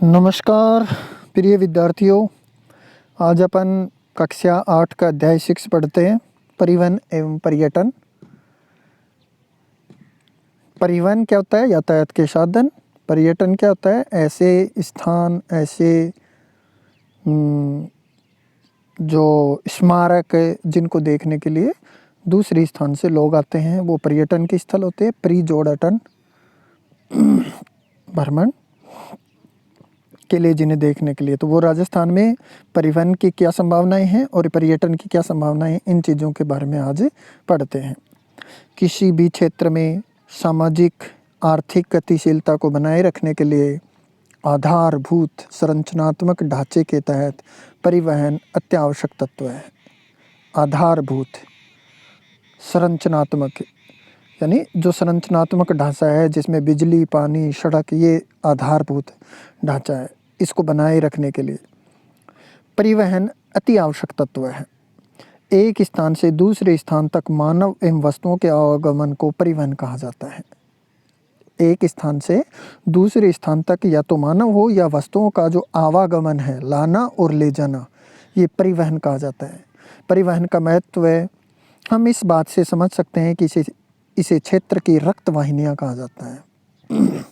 नमस्कार प्रिय विद्यार्थियों। आज अपन कक्षा 8 का अध्याय 6 पढ़ते हैं, परिवहन एवं पर्यटन। परिवहन क्या होता है? यातायात के साधन। पर्यटन क्या होता है? ऐसे स्थान, ऐसे जो स्मारक जिनको देखने के लिए दूसरे स्थान से लोग आते हैं, वो पर्यटन के स्थल होते हैं। पर्यटन भ्रमण के लिए जिन्हें देखने के लिए, तो वो राजस्थान में परिवहन की क्या संभावनाएं हैं और पर्यटन की क्या संभावनाएं हैं, इन चीज़ों के बारे में आज पढ़ते हैं। किसी भी क्षेत्र में सामाजिक आर्थिक गतिशीलता को बनाए रखने के लिए आधारभूत संरचनात्मक ढांचे के तहत परिवहन अत्यावश्यक तत्व है। आधारभूत संरचनात्मक यानी जो संरचनात्मक ढांचा है, जिसमें बिजली, पानी, सड़क, ये आधारभूत ढांचा है, इसको बनाए रखने के लिए परिवहन अति आवश्यक तत्व है। एक स्थान से दूसरे स्थान तक मानव एवं वस्तुओं के आवागमन को परिवहन कहा जाता है। एक स्थान से दूसरे स्थान तक या तो मानव हो या वस्तुओं का जो आवागमन है, लाना और ले जाना, ये परिवहन कहा जाता है। परिवहन का महत्व हम इस बात से समझ सकते हैं कि इसे क्षेत्र की रक्त वाहिनियाँ कहा जाता है।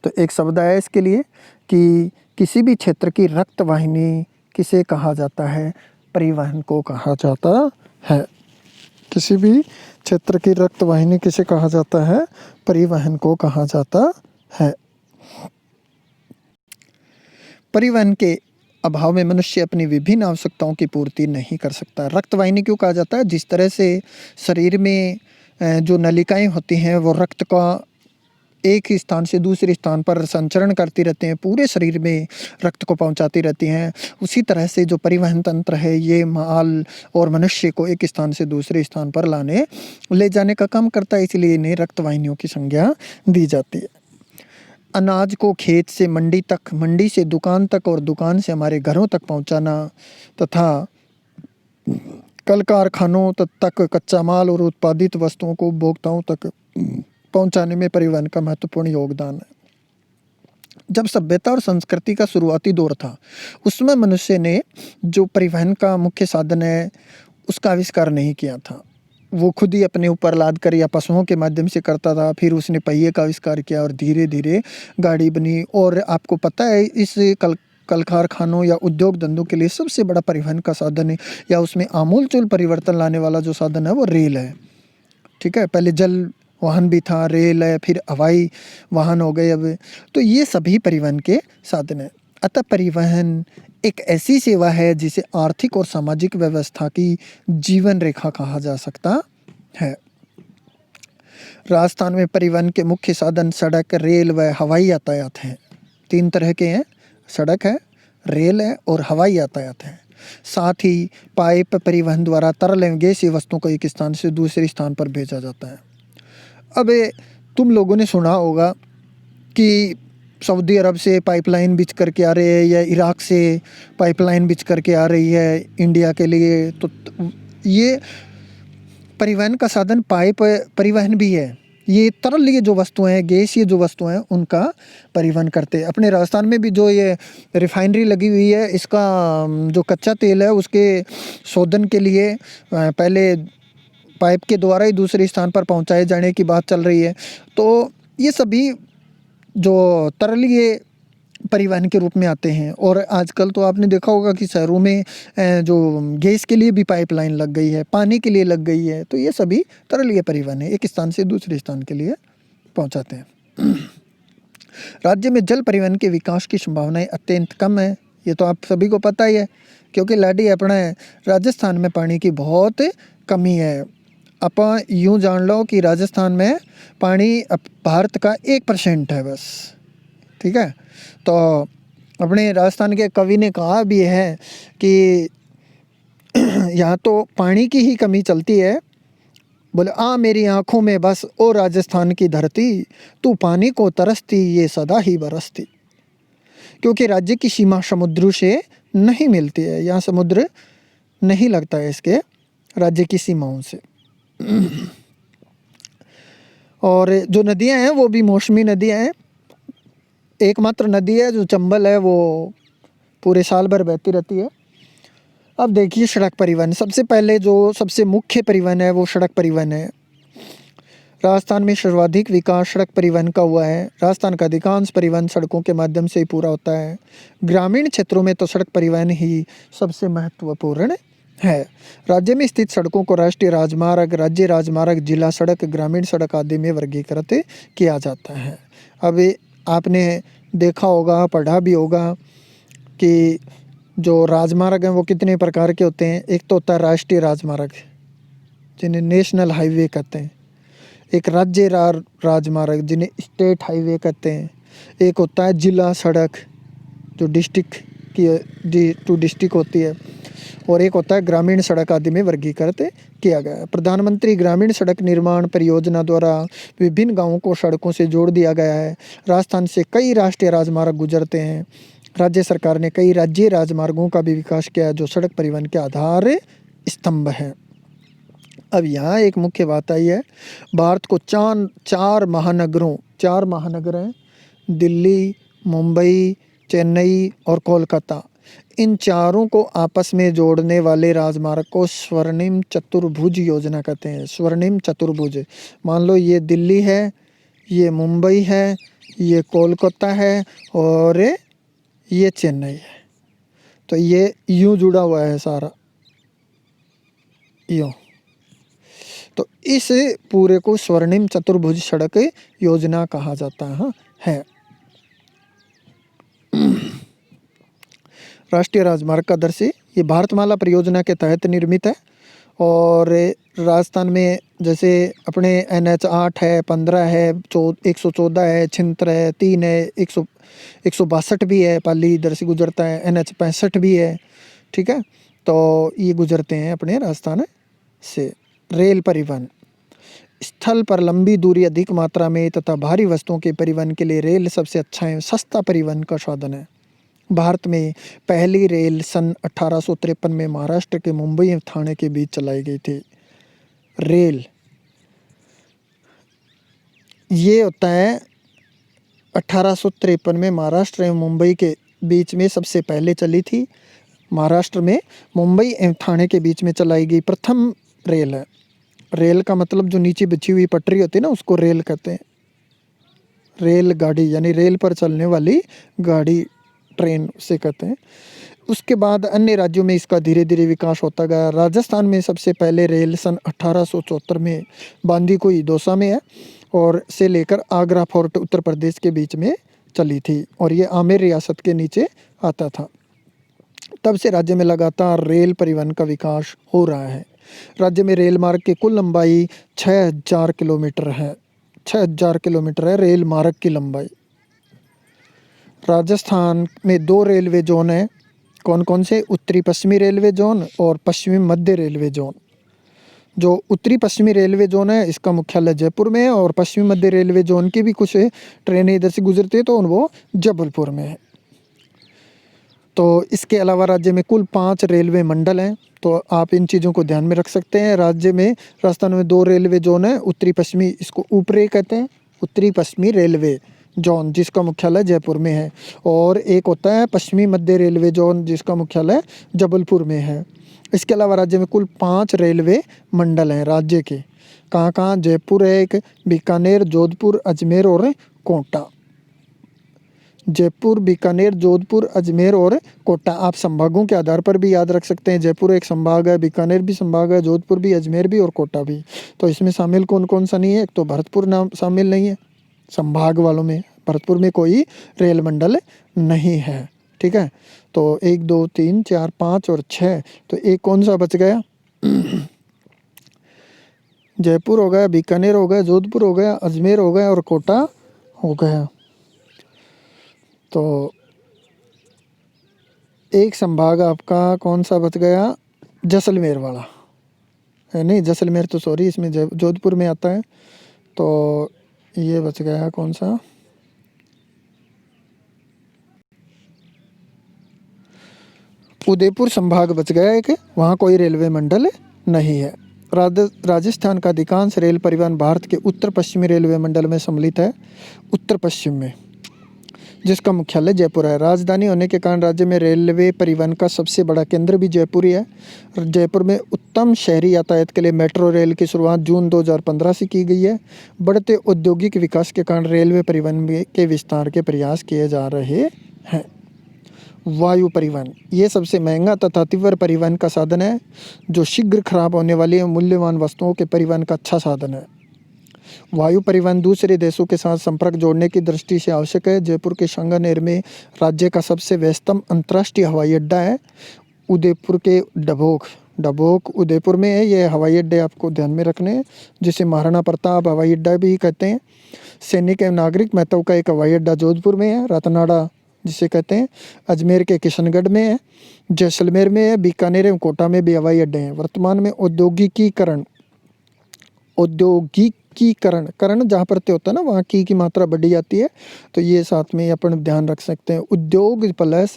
तो एक शब्द है इसके लिए कि किसी भी क्षेत्र की रक्त वाहिनी किसे कहा जाता है? परिवहन को कहा जाता है। किसी भी क्षेत्र की रक्त वाहिनी किसे कहा जाता है? परिवहन को कहा जाता है। परिवहन के अभाव में मनुष्य अपनी विभिन्न आवश्यकताओं की पूर्ति नहीं कर सकता। रक्त वाहिनी क्यों कहा जाता है? जिस तरह से शरीर में जो नलिकाएं होती हैं, वो रक्त का एक ही स्थान से दूसरे स्थान पर संचरण करती रहते हैं, पूरे शरीर में रक्त को पहुंचाती रहती हैं। उसी तरह से जो परिवहन तंत्र है, ये माल और मनुष्य को एक स्थान से दूसरे स्थान पर ले जाने का काम करता है, इसलिए इन्हें रक्त वाहिनियों की संज्ञा दी जाती है। अनाज को खेत से मंडी तक, मंडी से दुकान तक और दुकान से हमारे घरों तक पहुंचाना तथा कल कारखानों तक कच्चा माल और उत्पादित वस्तुओं को उपभोक्ताओं तक पहुंचाने में परिवहन का महत्वपूर्ण योगदान है। जब सभ्यता और संस्कृति का शुरुआती दौर था, उसमें मनुष्य ने जो परिवहन का मुख्य साधन है, उसका आविष्कार नहीं किया था। वो खुद ही अपने ऊपर लाद कर या पशुओं के माध्यम से करता था। फिर उसने पहिए का आविष्कार किया और धीरे धीरे गाड़ी बनी। और आपको पता है, इस कल कारखानों या उद्योग धंधों के लिए सबसे बड़ा परिवहन का साधन है, या उसमें आमूलचूल परिवर्तन लाने वाला जो साधन है, वो रेल है। ठीक है, पहले जल वाहन भी था, रेल है, फिर हवाई वाहन हो गए अब। तो ये सभी परिवहन के साधन हैं। अतः परिवहन एक ऐसी सेवा है जिसे आर्थिक और सामाजिक व्यवस्था की जीवन रेखा कहा जा सकता है। राजस्थान में परिवहन के मुख्य साधन सड़क, रेल व हवाई यातायात हैं। 3 तरह के हैं, सड़क है, रेल है और हवाई यातायात है। साथ ही पाइप परिवहन द्वारा तरल एवं गैसीय वस्तुओं को एक स्थान से दूसरे स्थान पर भेजा जाता है। अब तुम लोगों ने सुना होगा कि सऊदी अरब से पाइपलाइन बिछ करके आ रहे हैं, या इराक से पाइपलाइन बिछ करके आ रही है इंडिया के लिए। तो ये परिवहन का साधन पाइप परिवहन भी है। ये तरल ये जो वस्तुएं हैं, गैस ये जो वस्तुएं हैं, उनका परिवहन करते हैं। अपने राजस्थान में भी जो ये रिफाइनरी लगी हुई है, इसका जो कच्चा तेल है, उसके शोधन के लिए पहले पाइप के द्वारा ही दूसरे स्थान पर पहुंचाए जाने की बात चल रही है। तो ये सभी जो तरलीय परिवहन के रूप में आते हैं। और आजकल तो आपने देखा होगा कि शहरों में जो गैस के लिए भी पाइपलाइन लग गई है, पानी के लिए लग गई है। तो ये सभी तरलीय परिवहन है, एक स्थान से दूसरे स्थान के लिए पहुंचाते हैं। राज्य में जल परिवहन के विकास की संभावनाएं अत्यंत कम है। ये तो आप सभी को पता ही है, क्योंकि लाडी अपना राजस्थान में पानी की बहुत कमी है। आप यूँ जान लो कि राजस्थान में पानी भारत का 1% है बस। ठीक है, तो अपने राजस्थान के कवि ने कहा भी है कि यहाँ तो पानी की ही कमी चलती है। बोले, मेरी आँखों में बस ओ राजस्थान की धरती, तू पानी को तरसती ये सदा ही बरसती। क्योंकि राज्य की सीमा समुद्र से नहीं मिलती है, यहाँ समुद्र नहीं लगता है इसके राज्य की सीमाओं से। और जो नदियाँ हैं वो भी मौसमी नदियाँ हैं। एकमात्र नदी है जो चंबल है वो पूरे साल भर बहती रहती है। अब देखिए सड़क परिवहन, सबसे पहले जो सबसे मुख्य परिवहन है वो सड़क परिवहन है। राजस्थान में सर्वाधिक विकास सड़क परिवहन का हुआ है। राजस्थान का अधिकांश परिवहन सड़कों के माध्यम से ही पूरा होता है। ग्रामीण क्षेत्रों में तो सड़क परिवहन ही सबसे महत्वपूर्ण है। राज्य में स्थित सड़कों को राष्ट्रीय राजमार्ग, राज्य राजमार्ग, जिला सड़क, ग्रामीण सड़क आदि में वर्गीकृत किया जाता है। अब आपने देखा होगा, पढ़ा भी होगा कि जो राजमार्ग हैं वो कितने प्रकार के होते हैं। एक तो होता है राष्ट्रीय राजमार्ग जिन्हें नेशनल हाईवे कहते हैं, एक राज्य राजमार्ग जिन्हें स्टेट हाईवे कहते हैं, एक होता है जिला सड़क जो डिस्ट्रिक्ट की टू डिस्ट्रिक्ट होती है, और एक होता है ग्रामीण सड़क आदि में वर्गीकृत किया गया है। प्रधानमंत्री ग्रामीण सड़क निर्माण परियोजना द्वारा विभिन्न गांवों को सड़कों से जोड़ दिया गया है। राजस्थान से कई राष्ट्रीय राजमार्ग गुजरते हैं। राज्य सरकार ने कई राज्य राजमार्गों का भी विकास किया है जो सड़क परिवहन के आधार स्तंभ है। अब यहाँ एक मुख्य बात आई है, भारत को चार महानगर हैं, दिल्ली, मुंबई, चेन्नई और कोलकाता। इन चारों को आपस में जोड़ने वाले राजमार्ग को स्वर्णिम चतुर्भुज योजना कहते हैं। स्वर्णिम चतुर्भुज, मान लो ये दिल्ली है, ये मुंबई है, ये कोलकाता है और ये चेन्नई है। तो ये यूँ जुड़ा हुआ है सारा, यूँ। तो इस पूरे को स्वर्णिम चतुर्भुज सड़क योजना कहा जाता है। राष्ट्रीय राजमार्ग का दृश्य ये भारतमाला परियोजना के तहत निर्मित है। और राजस्थान में जैसे अपने NH 8 है, 15 है, 114 है, 76 है, 3 है, 162 भी है, पाली इधर से गुजरता है, NH 65 भी है। ठीक है, तो ये गुजरते हैं अपने राजस्थान से। रेल परिवहन, स्थल पर लंबी दूरी अधिक मात्रा में तथा भारी वस्तुओं के परिवहन के लिए रेल सबसे अच्छा एवं सस्ता परिवहन का साधन है। भारत में पहली रेल सन 1853 में महाराष्ट्र के मुंबई एवं ठाणे के बीच चलाई गई थी। रेल ये होता है 1853 में महाराष्ट्र एवं मुंबई के बीच में सबसे पहले चली थी। महाराष्ट्र में मुंबई एवं ठाणे के बीच में चलाई गई प्रथम रेल है। रेल का मतलब जो नीचे बिछी हुई पटरी होती है ना, उसको रेल कहते हैं। रेल गाड़ी यानी रेल पर चलने वाली गाड़ी, ट्रेन से कहते हैं। उसके बाद अन्य राज्यों में इसका धीरे धीरे विकास होता गया। राजस्थान में सबसे पहले रेल सन 1874 में बांदीकुई दौसा में है और से लेकर आगरा फोर्ट उत्तर प्रदेश के बीच में चली थी और ये आमेर रियासत के नीचे आता था। तब से राज्य में लगातार रेल परिवहन का विकास हो रहा है। राज्य में रेल मार्ग की कुल लंबाई 6000 किलोमीटर है। 6000 किलोमीटर है रेल मार्ग की लंबाई। राजस्थान में 2 रेलवे जोन हैं। कौन कौन से? उत्तरी पश्चिमी रेलवे जोन और पश्चिमी मध्य रेलवे जोन। जो उत्तरी पश्चिमी रेलवे जोन है इसका मुख्यालय जयपुर में है और पश्चिमी मध्य रेलवे जोन की भी कुछ ट्रेनें इधर से गुजरती है तो वो जबलपुर में है। तो इसके अलावा राज्य में कुल 5 रेलवे मंडल हैं, तो आप इन चीज़ों को ध्यान में रख सकते हैं। राज्य में राजस्थान में 2 रेलवे जोन है, उत्तरी पश्चिमी, इसको ऊपरी कहते हैं, उत्तरी पश्चिमी रेलवे जोन जिसका मुख्यालय जयपुर में है, और एक होता है पश्चिमी मध्य रेलवे जोन जिसका मुख्यालय जबलपुर में है। इसके अलावा राज्य में कुल 5 रेलवे मंडल हैं राज्य के। कहाँ कहाँ? जयपुर है एक, बीकानेर, जोधपुर, अजमेर और कोटा। जयपुर, बीकानेर, जोधपुर, अजमेर और कोटा। आप संभागों के आधार पर भी याद रख सकते हैं। जयपुर एक संभाग है, बीकानेर भी संभाग है, जोधपुर भी, अजमेर भी और कोटा भी। तो इसमें शामिल कौन कौन सा नहीं है? एक तो भरतपुर नाम शामिल नहीं है संभाग वालों में, भरतपुर में कोई रेल मंडल नहीं है। ठीक है, तो 1 2 3 4 5 और 6, तो एक कौन सा बच गया? जयपुर हो गया, बीकानेर हो गया, जोधपुर हो गया, अजमेर हो गया और कोटा हो गया। तो एक संभाग आपका कौन सा बच गया? जैसलमेर वाला है, नहीं जैसलमेर तो सॉरी इसमें जोधपुर में आता है। तो ये बच गया कौन सा? उदयपुर संभाग बच गया एक, वहाँ कोई रेलवे मंडल नहीं है। राजस्थान का अधिकांश रेल परिवहन भारत के उत्तर पश्चिमी रेलवे मंडल में सम्मिलित है। उत्तर पश्चिम में जिसका मुख्यालय जयपुर है। राजधानी होने के कारण राज्य में रेलवे परिवहन का सबसे बड़ा केंद्र भी जयपुर ही है। जयपुर में उत्तम शहरी यातायात के लिए मेट्रो रेल की शुरुआत जून 2015 से की गई है। बढ़ते औद्योगिक विकास के कारण रेलवे परिवहन के विस्तार के प्रयास किए जा रहे हैं। वायु परिवहन ये सबसे महंगा तथा तीव्र परिवहन का साधन है, जो शीघ्र खराब होने वाली मूल्यवान वस्तुओं के परिवहन का अच्छा साधन है। वायु परिवहन दूसरे देशों के साथ संपर्क जोड़ने की दृष्टि से आवश्यक है। जयपुर के सांगानेर में राज्य का सबसे व्यस्तम अंतर्राष्ट्रीय हवाई अड्डा है। उदयपुर के डबोक उदयपुर में है। ये हवाई अड्डे आपको ध्यान में रखने हैं, जिसे महाराणा प्रताप हवाई अड्डा भी कहते हैं। सैनिक एवं नागरिक महत्व का एक हवाई अड्डा जोधपुर में है। रतनाड़ा जिसे कहते हैं अजमेर के किशनगढ़ में है। जैसलमेर में है। बीकानेर एवं कोटा में भी हवाई अड्डे हैं। वर्तमान में औद्योगिकीकरण जहाँ पर ते होता है ना, वहाँ की मात्रा बढ़ी जाती है, तो ये साथ में अपन ध्यान रख सकते हैं। उद्योग प्लस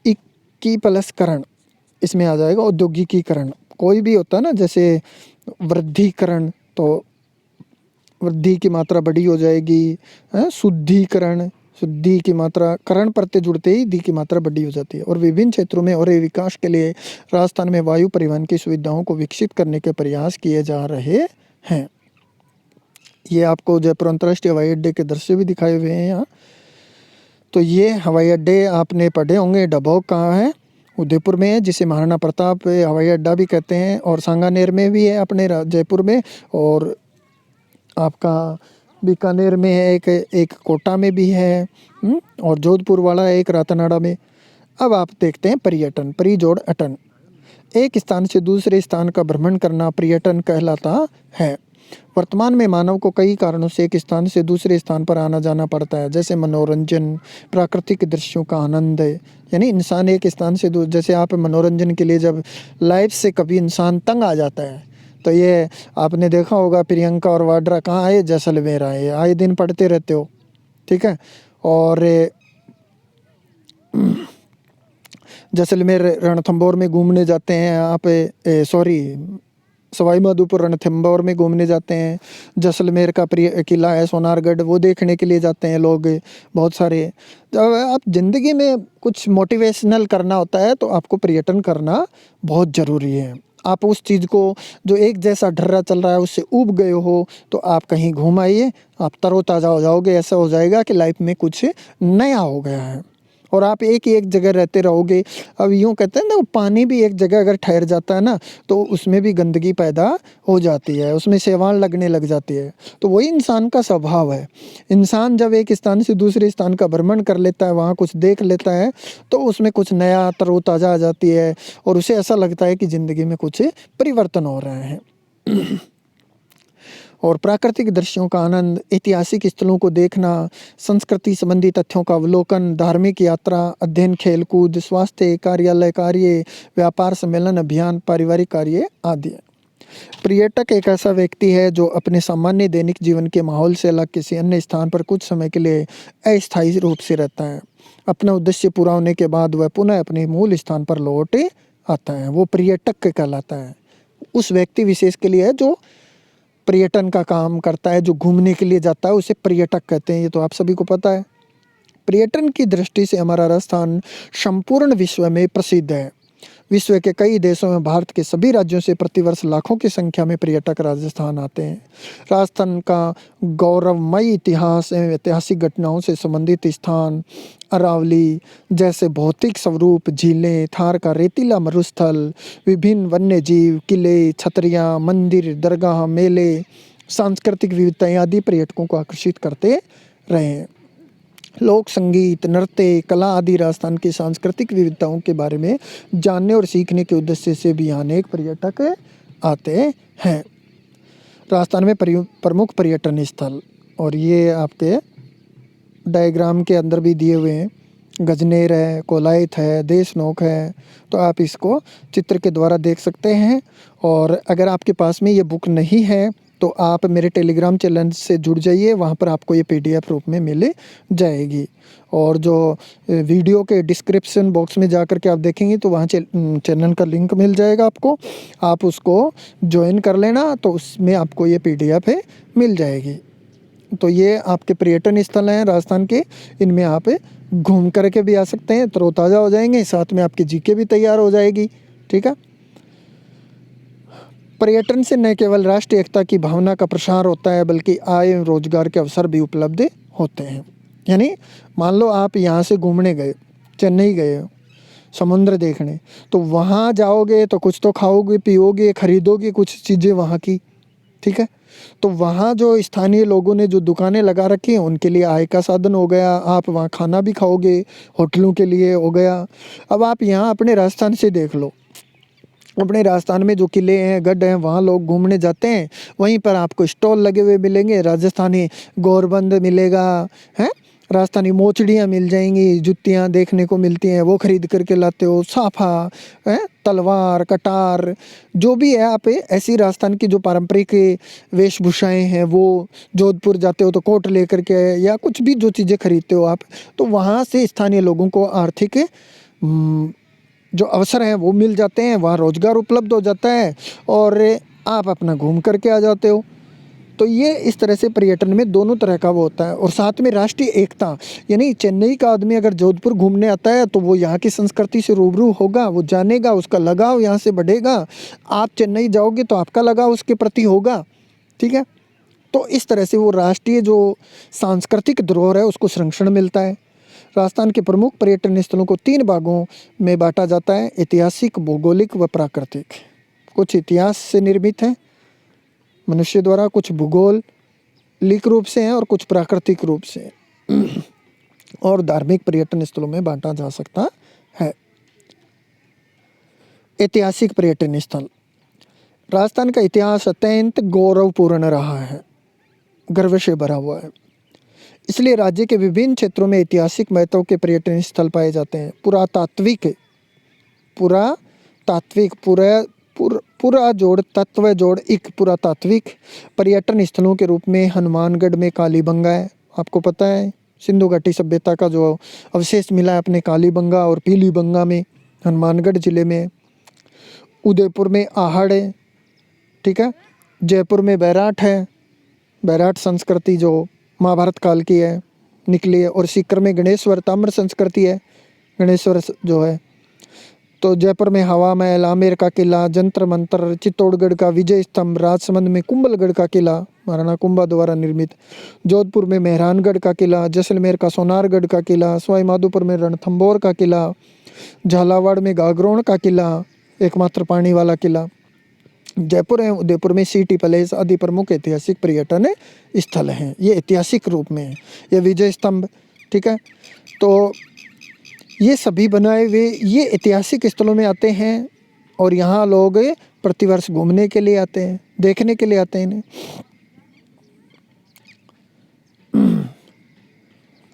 इक्की प्लस करण इसमें आ जाएगा। औद्योगिकीकरण कोई भी होता है ना, जैसे वृद्धिकरण, तो वृद्धि की मात्रा बड़ी हो जाएगी। शुद्धिकरण, शुद्धि की मात्रा करण प्रत्यय जुड़ते ही दी की मात्रा बड़ी हो जाती है। और विभिन्न क्षेत्रों में और विकास के लिए राजस्थान में वायु परिवहन की सुविधाओं को विकसित करने के प्रयास किए जा रहे हैं। ये आपको जयपुर अंतर्राष्ट्रीय हवाई अड्डे के दृश्य भी दिखाए हुए हैं यहाँ। तो ये हवाई अड्डे आपने पढ़े होंगे। डबोक कहाँ है? उदयपुर में है, जिसे महाराणा प्रताप हवाई अड्डा भी कहते हैं। और सांगानेर में भी है अपने जयपुर में, और आपका बीकानेर में है, एक कोटा में भी है, और जोधपुर वाला है एक रतनाड़ा में। अब आप देखते हैं पर्यटन, परि जोड़ अटन। एक स्थान से दूसरे स्थान का भ्रमण करना पर्यटन कहलाता है। वर्तमान में मानव को कई कारणों से एक स्थान से दूसरे स्थान पर आना जाना पड़ता है, जैसे मनोरंजन, प्राकृतिक दृश्यों का आनंद, यानी इंसान एक स्थान से जैसे आप मनोरंजन के लिए जब लाइफ से कभी इंसान तंग आ जाता है, तो ये आपने देखा होगा प्रियंका और वाड्रा कहाँ आए? जैसलमेर आए। आए दिन पढ़ते रहते हो, ठीक है। और जैसलमेर रणथंभौर में घूमने जाते हैं आप, सवाई माधोपुर रणथंभौर में घूमने जाते हैं। जैसलमेर का प्रिय किला है सोनारगढ़, वो देखने के लिए जाते हैं लोग बहुत सारे। जब आप ज़िंदगी में कुछ मोटिवेशनल करना होता है, तो आपको पर्यटन करना बहुत ज़रूरी है। आप उस चीज़ को जो एक जैसा ढर्रा चल रहा है उससे ऊब गए हो, तो आप कहीं घूम आइए, आप तरोताज़ा हो जाओगे। ऐसा हो जाएगा कि लाइफ में कुछ नया हो गया है। और आप एक ही एक जगह रहते रहोगे। अब यूँ कहते हैं ना, पानी भी एक जगह अगर ठहर जाता है ना, तो उसमें भी गंदगी पैदा हो जाती है, उसमें शैवाल लगने लग जाती है। तो वही इंसान का स्वभाव है। इंसान जब एक स्थान से दूसरे स्थान का भ्रमण कर लेता है, वहाँ कुछ देख लेता है, तो उसमें कुछ नया तरोताज़ा आ जाती है, और उसे ऐसा लगता है कि ज़िंदगी में कुछ परिवर्तन हो रहे हैं। और प्राकृतिक दृश्यों का आनंद, ऐतिहासिक स्थलों को देखना, संस्कृति संबंधी तथ्यों का अवलोकन, धार्मिक यात्रा, अध्ययन, खेलकूद, स्वास्थ्य, कार्यालय कार्य, व्यापार सम्मेलन, अभियान, पारिवारिक कार्य आदि। पर्यटक एक ऐसा व्यक्ति है जो अपने सामान्य दैनिक जीवन के माहौल से अलग किसी अन्य स्थान पर कुछ समय के लिए अस्थायी रूप से रहता है। अपना उद्देश्य पूरा होने के बाद वह पुनः अपने मूल स्थान पर लौट आता है। वो पर्यटक कहलाता है। उस व्यक्ति विशेष के लिए है जो पर्यटन का काम करता है, जो घूमने के लिए जाता है, उसे पर्यटक कहते हैं। ये तो आप सभी को पता है। पर्यटन की दृष्टि से हमारा राजस्थान संपूर्ण विश्व में प्रसिद्ध है। विश्व के कई देशों में भारत के सभी राज्यों से प्रतिवर्ष लाखों की संख्या में पर्यटक राजस्थान आते हैं। राजस्थान का गौरवमयी इतिहास एवं ऐतिहासिक घटनाओं से संबंधित स्थान, अरावली जैसे भौतिक स्वरूप, झीलें, थार का रेतीला मरुस्थल, विभिन्न वन्य जीव, किले, छतरियाँ, मंदिर, दरगाह, मेले, सांस्कृतिक विविधताएं आदि पर्यटकों को आकर्षित करते रहे हैं। लोक संगीत, नृत्य, कला आदि राजस्थान की सांस्कृतिक विविधताओं के बारे में जानने और सीखने के उद्देश्य से भी यहाँ अनेक पर्यटक आते हैं। राजस्थान में प्रमुख पर्यटन स्थल, और ये आपके डायग्राम के अंदर भी दिए हुए हैं। गजनेर है, कोलायत है, देशनोक है, तो आप इसको चित्र के द्वारा देख सकते हैं। और अगर आपके पास में ये बुक नहीं है, तो आप मेरे टेलीग्राम चैनल से जुड़ जाइए, वहाँ पर आपको ये PDF रूप में मिल जाएगी। और जो वीडियो के डिस्क्रिप्शन बॉक्स में जा कर के आप देखेंगे, तो वहाँ चैनल का लिंक मिल जाएगा आपको, आप उसको ज्वाइन कर लेना, तो उसमें आपको ये PDF मिल जाएगी। तो ये आपके पर्यटन स्थल हैं राजस्थान के, इनमें आप घूम करके भी आ सकते हैं, तरोताज़ा हो जाएंगे, साथ में आपकी जीके भी तैयार हो जाएगी। ठीक है। पर्यटन से न केवल राष्ट्रीय एकता की भावना का प्रसार होता है बल्कि आय एवं रोजगार के अवसर भी उपलब्ध होते हैं। यानी मान लो आप यहाँ से घूमने गए, चेन्नई गए हो समुद्र देखने, तो वहाँ जाओगे तो कुछ तो खाओगे पियोगे खरीदोगे कुछ चीज़ें वहाँ की। ठीक है। तो वहाँ जो स्थानीय लोगों ने जो दुकानें लगा रखी हैं उनके लिए आय का साधन हो गया, आप वहाँ खाना भी खाओगे, होटलों के लिए हो गया। अब आप यहाँ अपने राजस्थान से देख लो, अपने राजस्थान में जो किले हैं गढ़ हैं वहाँ लोग घूमने जाते हैं, वहीं पर आपको स्टॉल लगे हुए मिलेंगे, राजस्थानी गोरबंद मिलेगा, हैं, राजस्थानी मोचड़ियाँ मिल जाएंगी, जुतियाँ देखने को मिलती हैं, वो खरीद करके लाते हो, साफा हैं, तलवार कटार जो भी है, आप ऐसी राजस्थान की जो पारंपरिक वेशभूषाएं हैं वो, जोधपुर जाते हो तो कोट लेकर के या कुछ भी जो चीज़ें खरीदते हो आप, तो वहाँ से स्थानीय लोगों को आर्थिक जो अवसर हैं वो मिल जाते हैं, वहाँ रोजगार उपलब्ध हो जाता है और आप अपना घूम करके आ जाते हो। तो ये इस तरह से पर्यटन में दोनों तरह का वो होता है। और साथ में राष्ट्रीय एकता, यानी चेन्नई का आदमी अगर जोधपुर घूमने आता है तो वो यहाँ की संस्कृति से रूबरू होगा, वो जानेगा, उसका लगाव यहाँ से बढ़ेगा। आप चेन्नई जाओगे तो आपका लगाव उसके प्रति होगा। ठीक है। तो इस तरह से वो राष्ट्रीय जो सांस्कृतिक धरोहर है उसको संरक्षण मिलता है। राजस्थान के प्रमुख पर्यटन स्थलों को 3 भागों में बांटा जाता है, ऐतिहासिक, भौगोलिक व प्राकृतिक। कुछ इतिहास से निर्मित हैं मनुष्य द्वारा, कुछ भूगोलिक रूप से हैं और कुछ प्राकृतिक रूप से और धार्मिक पर्यटन स्थलों में बांटा जा सकता है। ऐतिहासिक पर्यटन स्थल, राजस्थान का इतिहास अत्यंत गौरवपूर्ण रहा है, गर्व से भरा हुआ है, इसलिए राज्य के विभिन्न क्षेत्रों में ऐतिहासिक महत्व के पर्यटन स्थल पाए जाते हैं। पुरातात्विक पर्यटन स्थलों के रूप में हनुमानगढ़ में कालीबंगा है, आपको पता है सिंधु घाटी सभ्यता का जो अवशेष मिला है अपने कालीबंगा और पीलीबंगा में, हनुमानगढ़ जिले में। उदयपुर में आहड़ है। ठीक है। जयपुर में बैराट है, बैराट संस्कृति जो महाभारत काल की है निकली है। और सीकर में गणेश्वर ताम्र संस्कृति है, गणेश्वर जो है। तो जयपुर में हवा महल, आमेर का किला, जंतर मंतर, चित्तौड़गढ़ का विजय स्तंभ, राजसमंद में कुंभलगढ़ का किला महाराणा कुंभा द्वारा निर्मित, जोधपुर में मेहरानगढ़ का किला, जैसलमेर का सोनारगढ़ का किला, सवाई माधोपुर में रणथंभौर का किला, झालावाड़ में गागरोन का किला, एकमात्र पानी वाला किला। जयपुर एवं उदयपुर में सिटी पैलेस आदि प्रमुख ऐतिहासिक पर्यटन स्थल हैं, ये ऐतिहासिक रूप में है। ये विजय स्तंभ, ठीक है, तो ये सभी बनाए हुए ये ऐतिहासिक स्थलों में आते हैं और यहाँ लोग प्रतिवर्ष घूमने के लिए आते हैं, देखने के लिए आते हैं इन्हें।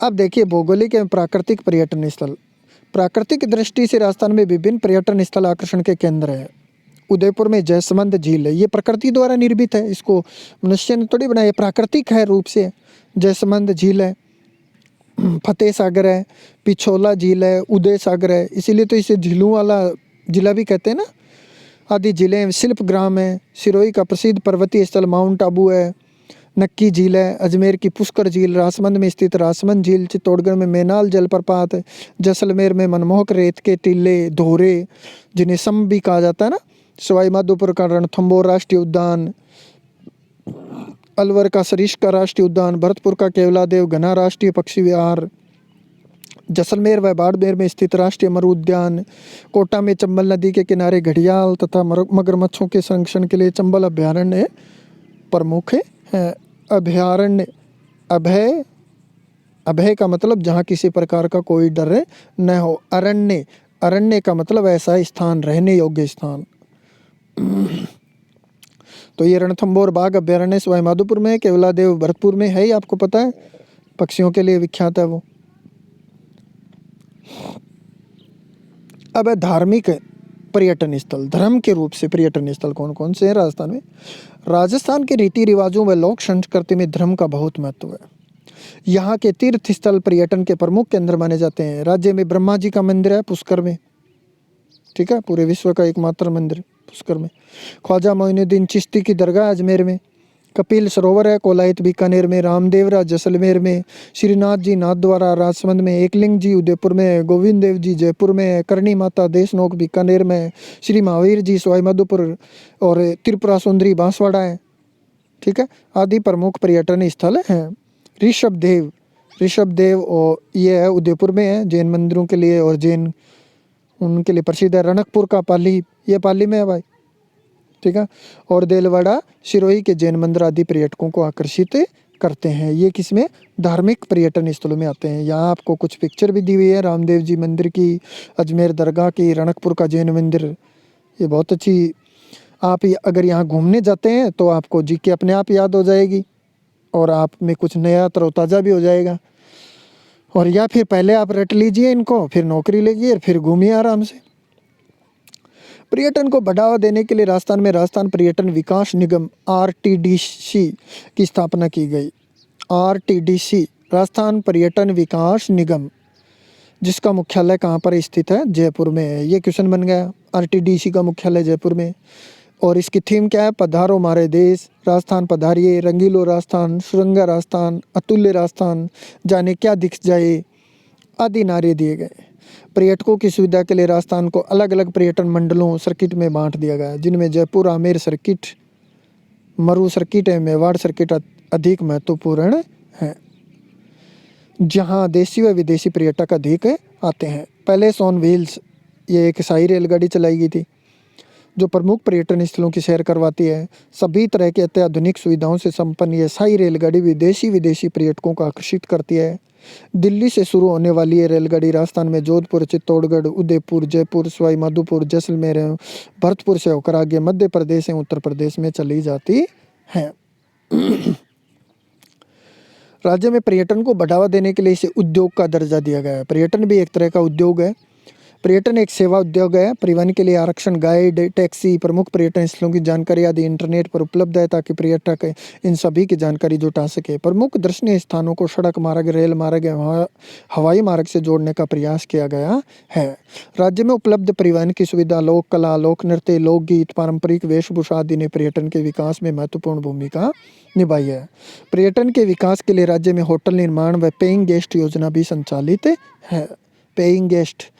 अब देखिए भौगोलिक एवं प्राकृतिक पर्यटन स्थल। प्राकृतिक दृष्टि से राजस्थान में विभिन्न पर्यटन स्थल आकर्षण के केंद्र है। उदयपुर में जयसमंद झील है, ये प्रकृति द्वारा निर्मित है, इसको मनुष्य ने थोड़ी बनाया, प्राकृतिक है रूप से। जयसमंद झील है, फतेह सागर है, पिछोला झील है, उदय सागर है, इसीलिए तो इसे झीलों वाला जिला भी कहते हैं ना। आदि जिले शिल्प ग्राम है, सिरोही का प्रसिद्ध पर्वतीय स्थल माउंट आबू है, नक्की झील है, अजमेर की पुष्कर झील, राजसमंद में स्थित राजसमंद झील, चित्तौड़गढ़ में मैनाल जलप्रपात, जैसलमेर में मनमोहक रेत के टीले धोरे जिन्हें सम भी कहा जाता है ना, सवाई माधोपुर का रणथंभौर राष्ट्रीय उद्यान, अलवर का सरिस्का राष्ट्रीय उद्यान, भरतपुर का केवलादेव घना राष्ट्रीय पक्षी विहार, जैसलमेर व बाड़मेर में स्थित राष्ट्रीय मरु उद्यान, कोटा में चंबल नदी के किनारे घड़ियाल तथा मगरमच्छों के संरक्षण के लिए चंबल अभ्यारण्य प्रमुख है। अभ्यारण्य, अभय का मतलब जहाँ किसी प्रकार का कोई डर न हो। अरण्य, अरण्य का मतलब ऐसा स्थान, रहने योग्य स्थान। तो ये रणथंभौर बाघ अभ्यारण्य सवाई माधोपुर में, केवलादेव भरतपुर में है, ही आपको पता है, पक्षियों के लिए विख्यात है वो। अब है धार्मिक पर्यटन स्थल। धर्म के रूप से पर्यटन स्थल कौन कौन से हैं राजस्थान में? राजस्थान के रीति रिवाजों व लोक संस्कृति में धर्म का बहुत महत्व है। यहाँ के तीर्थ स्थल पर्यटन के प्रमुख केंद्र माने जाते हैं। राज्य में ब्रह्मा जी का मंदिर है पुष्कर में, ठीक है, पूरे विश्व का एकमात्र मंदिर पुष्कर में। ख्वाजा मोइनुद्दीन चिश्ती की दरगाह अजमेर में, कपिल सरोवर है कोलायत बीकानेर में, रामदेवरा जैसलमेर में, श्रीनाथ जी नाथद्वारा राजसमंद में, एकलिंग जी उदयपुर में, गोविंद देव जी जयपुर में, करणी माता देशनोक बीकानेर में, श्री महावीर जी सवाई माधोपुर और त्रिपुरा सुंदरी बांसवाड़ा है, ठीक है, आदि प्रमुख पर्यटन स्थल हैं। ऋषभ देव और ये है उदयपुर में है जैन मंदिरों के लिए और जैन उनके लिए प्रसिद्ध है। रणकपुर का पाली, ये पाली में है भाई, ठीक है, और देलवाड़ा सिरोही के जैन मंदिर आदि पर्यटकों को आकर्षित करते हैं। ये किसमें, धार्मिक पर्यटन स्थलों में आते हैं। यहाँ आपको कुछ पिक्चर भी दी हुई है रामदेव जी मंदिर की, अजमेर दरगाह की, रणकपुर का जैन मंदिर, ये बहुत अच्छी। आप अगर यहाँ घूमने जाते हैं तो आपको जीके अपने आप याद हो जाएगी और आप में कुछ नया तरोताज़ा भी हो जाएगा। और या फिर पहले आप रट लीजिए इनको, फिर नौकरी लीजिए, फिर घूमिए आराम से। पर्यटन को बढ़ावा देने के लिए राजस्थान में राजस्थान पर्यटन विकास निगम आरटीडीसी की स्थापना की गई। आरटीडीसी, राजस्थान पर्यटन विकास निगम, जिसका मुख्यालय कहाँ पर स्थित है, जयपुर में है। ये क्वेश्चन बन गया, आरटीडीसी का मुख्यालय जयपुर में। और इसकी थीम क्या है, पधारो हमारे देश, राजस्थान पधारिए, रंगीलो राजस्थान, सुरंगा राजस्थान, अतुल्य राजस्थान, जाने क्या दिख जाए आदि नारे दिए गए। पर्यटकों की सुविधा के लिए राजस्थान को अलग अलग पर्यटन मंडलों सर्किट में बांट दिया गया है, जिनमें जयपुर आमेर सर्किट, मरू सर्किट है, मेवाड़ सर्किट अधिक महत्वपूर्ण है, जहां देशी व विदेशी पर्यटक अधिक आते हैं। पैलेस ऑन व्हील्स, ये एक शाही रेलगाड़ी चलाई गई थी जो प्रमुख पर्यटन स्थलों की सैर करवाती है। सभी तरह के अत्याधुनिक सुविधाओं से संपन्न ये शाही रेलगाड़ी विदेशी पर्यटकों को आकर्षित करती है। दिल्ली से शुरू होने वाली ये रेलगाड़ी राजस्थान में जोधपुर, चित्तौड़गढ़, उदयपुर, जयपुर, सवाई माधोपुर, जैसलमेर, भरतपुर से होकर आगे मध्य प्रदेश एवं उत्तर प्रदेश में चली जाती है। राज्य में पर्यटन को बढ़ावा देने के लिए इसे उद्योग का दर्जा दिया गया है। पर्यटन भी एक तरह का उद्योग है। पर्यटन एक सेवा उद्योग है। परिवहन के लिए आरक्षण, गाइड, टैक्सी, प्रमुख पर्यटन स्थलों की जानकारी आदि इंटरनेट पर उपलब्ध है ताकि पर्यटक इन सभी की जानकारी जुटा सके। प्रमुख दर्शनीय स्थानों को सड़क मार्ग, रेल मार्ग, हवाई मार्ग से जोड़ने का प्रयास किया गया है। राज्य में उपलब्ध परिवहन की सुविधा, लोक कला, लोक नृत्य, लोकगीत, पारंपरिक वेशभूषा आदि ने पर्यटन के विकास में महत्वपूर्ण भूमिका निभाई है। पर्यटन के विकास के लिए राज्य में होटल निर्माण व पेइंग गेस्ट योजना भी संचालित है। पेइंग गेस्ट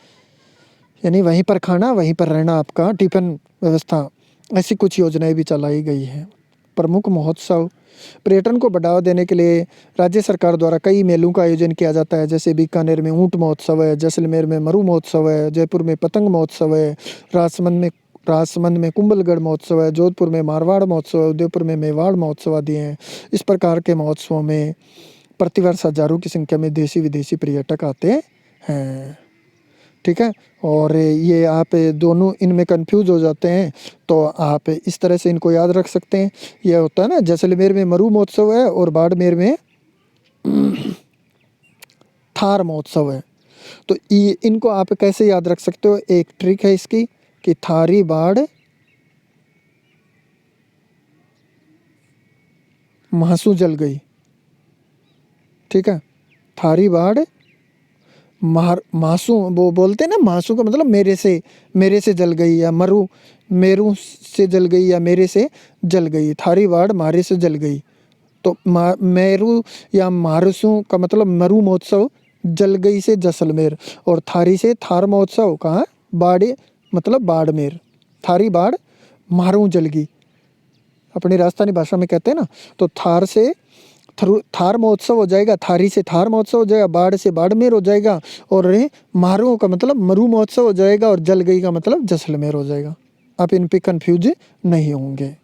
यानी वहीं पर खाना, वहीं पर रहना, आपका टिफिन व्यवस्था, ऐसी कुछ योजनाएं भी चलाई गई हैं। प्रमुख महोत्सव, पर्यटन को बढ़ावा देने के लिए राज्य सरकार द्वारा कई मेलों का आयोजन किया जाता है, जैसे बीकानेर में ऊंट महोत्सव है, जैसलमेर में मरू महोत्सव है, जयपुर में पतंग महोत्सव है, राजसमंद में कुंभलगढ़ महोत्सव है, जोधपुर में मारवाड़ महोत्सव है, उदयपुर में मेवाड़ महोत्सव आदि हैं। इस प्रकार के महोत्सवों में प्रतिवर्ष हजारों की संख्या में देशी विदेशी पर्यटक आते हैं, ठीक है। और ये आप दोनों इनमें कंफ्यूज हो जाते हैं तो आप इस तरह से इनको याद रख सकते हैं। यह होता है ना, जैसलमेर में मरू महोत्सव है और बाड़मेर में थार महोत्सव है। तो ये इनको आप कैसे याद रख सकते हो, एक ट्रिक है इसकी कि थारी बाड़ महासू जल गई, ठीक है। थारी बाड़ मासू, वो बोलते हैं ना, मासू का मतलब मेरे से जल गई, या मेरू से जल गई, या मेरे से जल गई। थारी बाड़ मारे से जल गई। तो मेरू या मारसू का मतलब मरू महोत्सव, जल गई से जैसलमेर, और थारी से थार महोत्सव कहाँ, बाड़े मतलब बाड़मेर। थारी बाड़ मारू जल गई अपनी राजस्थानी भाषा में कहते हैं ना। तो थार से थार महोत्सव हो जाएगा, थारी से थार महोत्सव हो जाएगा, बाढ़ से बाड़मेर हो जाएगा, और मारू का मतलब मरू महोत्सव हो जाएगा, और जल गई का मतलब जैसलमेर हो जाएगा। आप इन पे कंफ्यूज नहीं होंगे।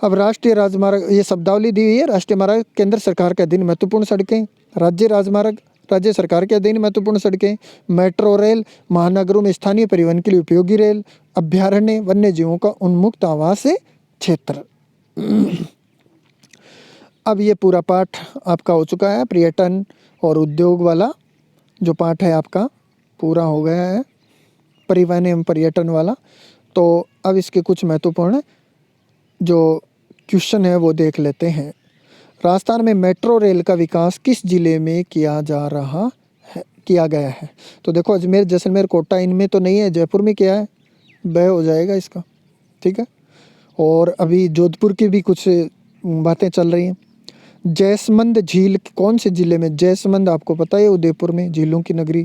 अब राष्ट्रीय राजमार्ग, ये शब्दावली दी हुई है। राष्ट्रीय मार्ग केंद्र सरकार के अधीन महत्वपूर्ण सड़कें, राज्य राजमार्ग राज्य सरकार के अधीन महत्वपूर्ण सड़कें, मेट्रो रेल, महानगरों में स्थानीय परिवहन के लिए उपयोगी रेल, अभ्यारण्य, वन्य जीवों का उन्मुक्त आवास क्षेत्र। अब ये पूरा पाठ आपका हो चुका है। पर्यटन और उद्योग वाला जो पाठ है आपका पूरा हो गया है, परिवहन एवं पर्यटन वाला। तो अब इसके कुछ महत्वपूर्ण जो क्वेश्चन है वो देख लेते हैं। राजस्थान में मेट्रो रेल का विकास किस जिले में किया गया है? तो देखो, अजमेर, जैसलमेर, कोटा इनमें तो नहीं है, जयपुर में क्या है, वह हो जाएगा इसका, ठीक है। और अभी जोधपुर की भी कुछ बातें चल रही हैं। जैसमंद झील कौन से ज़िले में? जैसमंद आपको पता है उदयपुर में, झीलों की नगरी।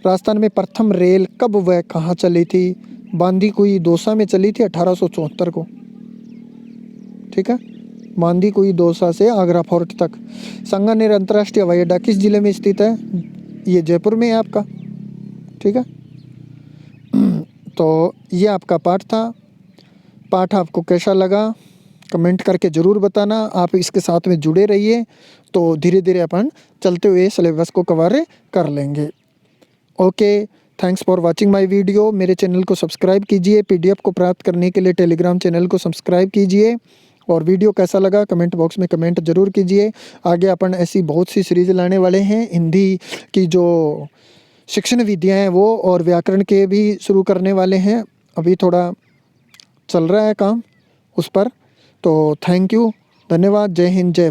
राजस्थान में प्रथम रेल कब व कहाँ चली थी? बांदी कुई दौसा में चली थी 1874 को। ठीक है, बांदी कुई दौसा से आगरा फोर्ट तक। सांगानेर अंतर्राष्ट्रीय हवाई अड्डा किस जिले में स्थित है? ये जयपुर में है आपका। ठीक है, तो ये आपका पाठ था। पाठ आपको कैसा लगा कमेंट करके ज़रूर बताना। आप इसके साथ में जुड़े रहिए, तो धीरे धीरे अपन चलते हुए सिलेबस को कवर कर लेंगे। Okay, thanks for watching my video. मेरे चैनल को सब्सक्राइब कीजिए। पीडीएफ को प्राप्त करने के लिए टेलीग्राम चैनल को सब्सक्राइब कीजिए। और वीडियो कैसा लगा कमेंट बॉक्स में कमेंट ज़रूर कीजिए। आगे अपन ऐसी बहुत सी सीरीज़ लाने वाले हैं। हिंदी की जो शिक्षण विधियाँ हैं वो और व्याकरण के भी शुरू करने वाले हैं। अभी थोड़ा चल रहा है काम उस पर। तो थैंक यू, धन्यवाद, जय हिंद, जय